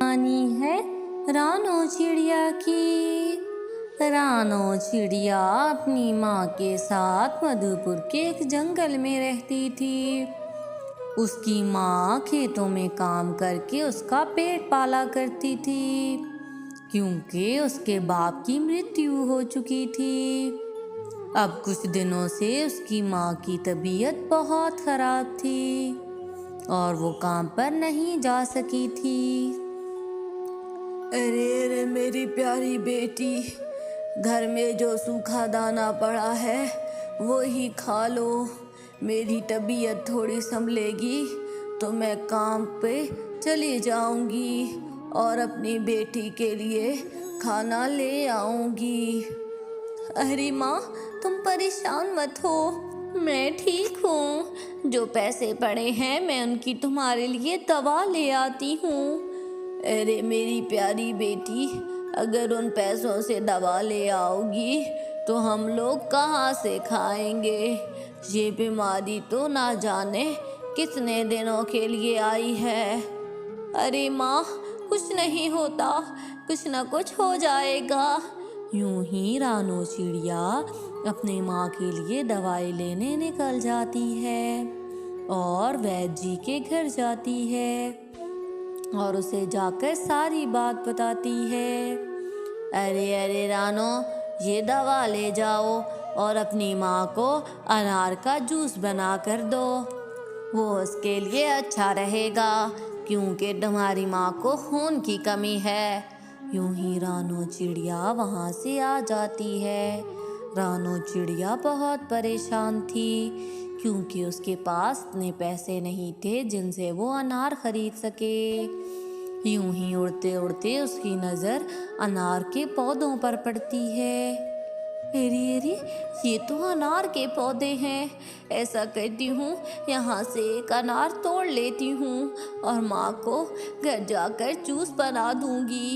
कहानी है रानो चिड़िया की। रानो चिड़िया अपनी माँ के साथ मधुपुर के एक जंगल में रहती थी। उसकी माँ खेतों में काम करके उसका पेट पाला करती थी, क्योंकि उसके बाप की मृत्यु हो चुकी थी। अब कुछ दिनों से उसकी माँ की तबीयत बहुत खराब थी और वो काम पर नहीं जा सकी थी। अरे अरे मेरी प्यारी बेटी, घर में जो सूखा दाना पड़ा है वो ही खा लो। मेरी तबीयत थोड़ी संभलेगी तो मैं काम पे चली जाऊंगी और अपनी बेटी के लिए खाना ले आऊंगी। अरे माँ, तुम परेशान मत हो, मैं ठीक हूँ। जो पैसे पड़े हैं मैं उनकी तुम्हारे लिए दवा ले आती हूँ। अरे मेरी प्यारी बेटी, अगर उन पैसों से दवा ले आओगी तो हम लोग कहाँ से खाएंगे? ये बीमारी तो ना जाने कितने दिनों के लिए आई है। अरे माँ, कुछ नहीं होता, कुछ न कुछ हो जाएगा। यूं ही रानो चिड़िया अपनी माँ के लिए दवाई लेने निकल जाती है और वैद्य जी के घर जाती है और उसे जाकर सारी बात बताती है। अरे अरे रानो, ये दवा ले जाओ और अपनी माँ को अनार का जूस बना कर दो। वो उसके लिए अच्छा रहेगा, क्योंकि तुम्हारी माँ को खून की कमी है। यूं ही रानो चिड़िया वहाँ से आ जाती है। रानो चिड़िया बहुत परेशान थी, क्योंकि उसके पास इतने पैसे नहीं थे जिनसे वो अनार खरीद सके। यूं ही उड़ते उड़ते उसकी नज़र अनार के पौधों पर पड़ती है। अरे अरे, ये तो अनार के पौधे हैं। ऐसा करती हूँ, यहाँ से एक अनार तोड़ लेती हूँ और माँ को घर जाकर जूस बना दूँगी।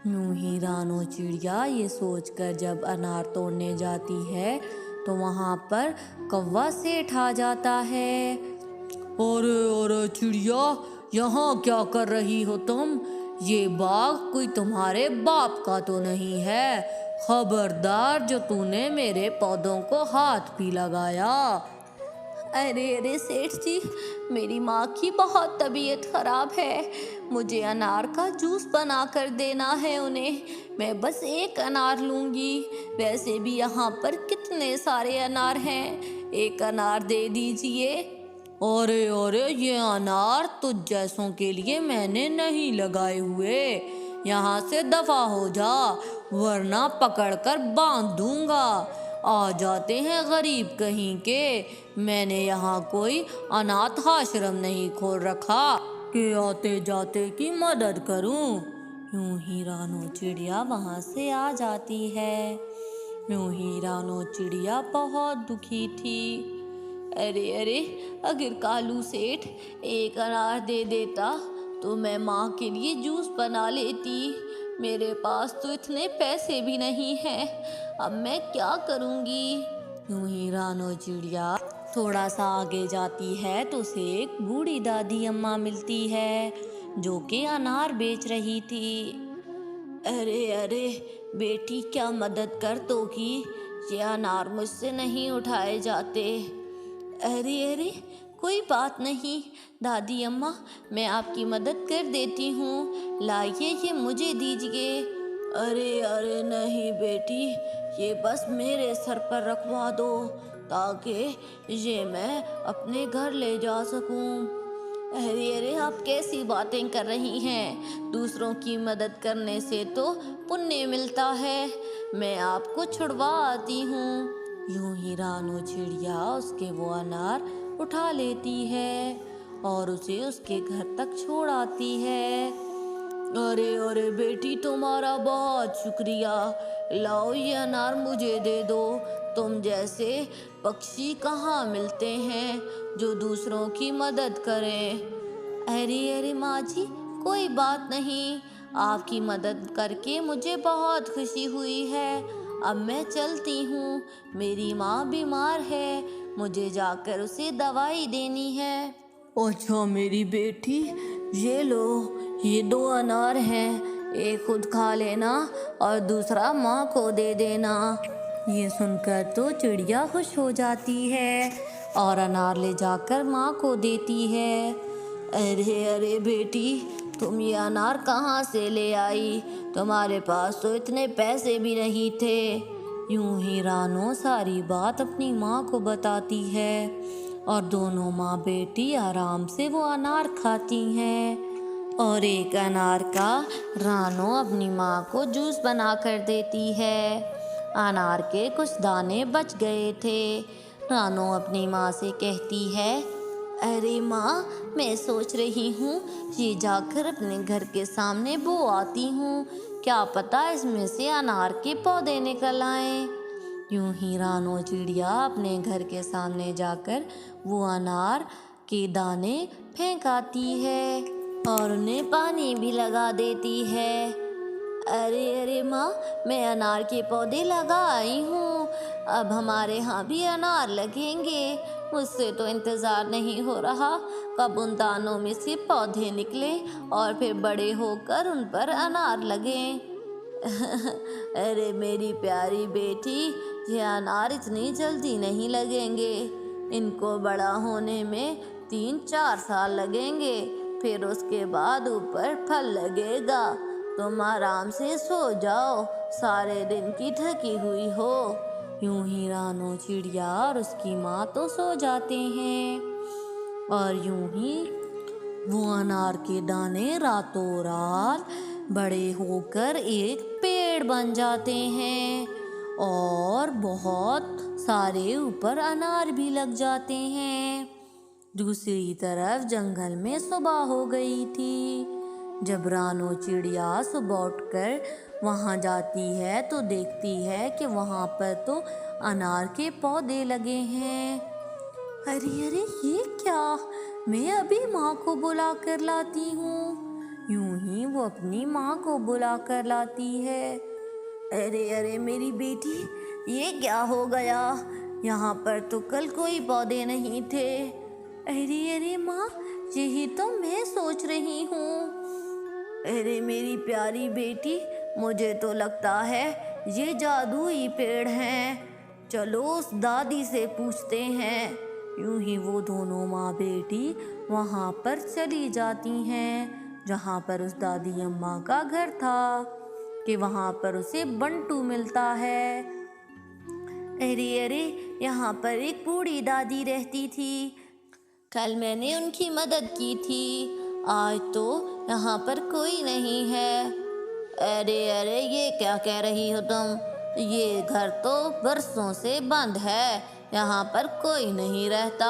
यूं ही रानो चिड़िया ये सोचकर जब अनार तोड़ने जाती है तो वहाँ पर कौवा सेठ आ जाता है। अरे अरे चिड़िया, यहाँ क्या कर रही हो तुम? ये बाग कोई तुम्हारे बाप का तो नहीं है। खबरदार जो तूने मेरे पौधों को हाथ भी लगाया। अरे अरे सेठ जी, मेरी माँ की बहुत तबीयत खराब है, मुझे अनार का जूस बना कर देना है उन्हें। मैं बस एक अनार लूँगी। वैसे भी यहाँ पर कितने सारे अनार हैं, एक अनार दे दीजिए। अरे अरे, ये अनार तुझ जैसों के लिए मैंने नहीं लगाए हुए। यहाँ से दफा हो जा, वरना पकड़कर बांध दूंगा। आ जाते हैं गरीब कहीं के। मैंने यहाँ कोई अनाथ आश्रम नहीं खोल रखा कि आते जाते की मदद करूं। यूं ही रानो चिड़िया वहाँ से आ जाती है। यूं ही रानो चिड़िया बहुत दुखी थी। अरे अरे, अगर कालू सेठ एक अनार दे देता तो मैं माँ के लिए जूस बना लेती। मेरे पास तो इतने पैसे भी नहीं हैं, अब मैं क्या करूँगी। यूं ही रानो चिड़िया थोड़ा सा आगे जाती है तो उसे एक बूढ़ी दादी अम्मा मिलती है, जो कि अनार बेच रही थी। अरे अरे बेटी, क्या मदद कर दोगी? ये अनार मुझसे नहीं उठाए जाते। अरे अरे, कोई बात नहीं दादी अम्मा, मैं आपकी मदद कर देती हूँ। लाइए, ये मुझे दीजिए। अरे अरे नहीं बेटी, ये बस मेरे सर पर रखवा दो ताकि ये मैं अपने घर ले जा सकूं। अरे अरे, आप कैसी बातें कर रही हैं? दूसरों की मदद करने से तो पुण्य मिलता है। मैं आपको छुड़वा आती हूँ। यूं ही रानो चिड़िया उसके वो अनार उठा लेती है और उसे उसके घर तक छोड़ आती है। अरे अरे बेटी, तुम्हारा बहुत शुक्रिया। लाओ, ये अनार मुझे दे दो। तुम जैसे पक्षी कहाँ मिलते हैं जो दूसरों की मदद करें। अरे अरे माँ जी, कोई बात नहीं, आपकी मदद करके मुझे बहुत खुशी हुई है। अब मैं चलती हूँ, मेरी माँ बीमार है, मुझे जाकर उसे दवाई देनी है। अच्छा मेरी बेटी, ये लो, ये 2 अनार हैं, एक खुद खा लेना और दूसरा माँ को दे देना। ये सुनकर तो चिड़िया खुश हो जाती है और अनार ले जाकर माँ को देती है। अरे अरे बेटी, तुम ये अनार कहाँ से ले आई? तुम्हारे पास तो इतने पैसे भी नहीं थे। यूं ही रानो सारी बात अपनी माँ को बताती है और दोनों माँ बेटी आराम से वो अनार खाती हैं। और एक अनार का रानो अपनी माँ को जूस बना कर देती है। अनार के कुछ दाने बच गए थे। रानो अपनी माँ से कहती है, अरे माँ, मैं सोच रही हूँ ये जाकर अपने घर के सामने बो आती हूँ, क्या पता इसमें से अनार के पौधे निकल आएं। यूं ही रानो चिड़िया अपने घर के सामने जाकर वो अनार के दाने फेंक आती है और उन्हें पानी भी लगा देती है। अरे अरे माँ, मैं अनार के पौधे लगा आई हूँ, अब हमारे यहाँ भी अनार लगेंगे। मुझसे तो इंतज़ार नहीं हो रहा कब उन दानों में से पौधे निकले और फिर बड़े होकर उन पर अनार लगें। अरे मेरी प्यारी बेटी, ये अनार इतनी जल्दी नहीं लगेंगे, इनको बड़ा होने में 3-4 साल लगेंगे, फिर उसके बाद ऊपर फल लगेगा। तुम आराम से सो जाओ, सारे दिन की थकी हुई हो। यूं ही रानो चिड़िया और उसकी माँ तो सो जाते हैं और यूं ही वो अनार के दाने रातों रात बड़े होकर एक पेड़ बन जाते हैं और बहुत सारे ऊपर अनार भी लग जाते हैं। दूसरी तरफ जंगल में सुबह हो गई थी। जब रानो चिड़िया सुबह उठकर वहाँ जाती है तो देखती है कि वहाँ पर तो अनार के पौधे लगे हैं। अरे अरे, ये क्या? मैं अभी माँ को बुला कर लाती हूँ। यूं ही वो अपनी माँ को बुला कर लाती है। अरे अरे मेरी बेटी, ये क्या हो गया? यहाँ पर तो कल कोई पौधे नहीं थे। अरे अरे माँ, यही तो मैं सोच रही हूँ। अरे मेरी प्यारी बेटी, मुझे तो लगता है ये जादुई पेड़ हैं। चलो उस दादी से पूछते हैं। यूं ही वो दोनों माँ बेटी वहाँ पर चली जाती हैं जहाँ पर उस दादी अम्मा का घर था कि वहाँ पर उसे बंटू मिलता है। अरे अरे, यहाँ पर एक बूढ़ी दादी रहती थी, कल मैंने उनकी मदद की थी, आज तो यहाँ पर कोई नहीं है। अरे अरे, ये क्या कह रही हो तुम? ये घर तो बरसों से बंद है, यहाँ पर कोई नहीं रहता।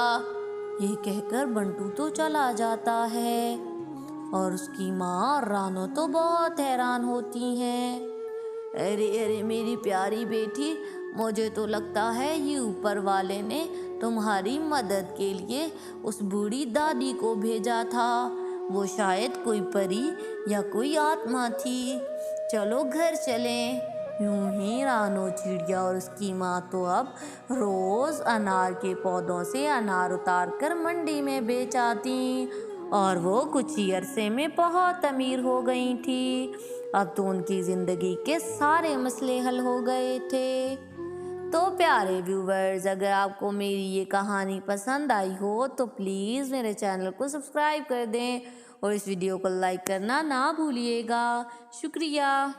ये कहकर बंटू तो चला जाता है और उसकी माँ और रानो तो बहुत हैरान होती हैं। अरे अरे मेरी प्यारी बेटी, मुझे तो लगता है ये ऊपर वाले ने तुम्हारी मदद के लिए उस बूढ़ी दादी को भेजा था। वो शायद कोई परी या कोई आत्मा थी। चलो घर चलें। यूं ही रानो चिड़िया और उसकी माँ तो अब रोज अनार के पौधों से अनार उतार कर मंडी में बेच आती और वो कुछ ही अरसे में बहुत अमीर हो गई थी। अब तो उनकी जिंदगी के सारे मसले हल हो गए थे। तो प्यारे व्यूवर्स, अगर आपको मेरी ये कहानी पसंद आई हो तो प्लीज़ मेरे चैनल को सब्सक्राइब कर दें और इस वीडियो को लाइक करना ना भूलिएगा। शुक्रिया।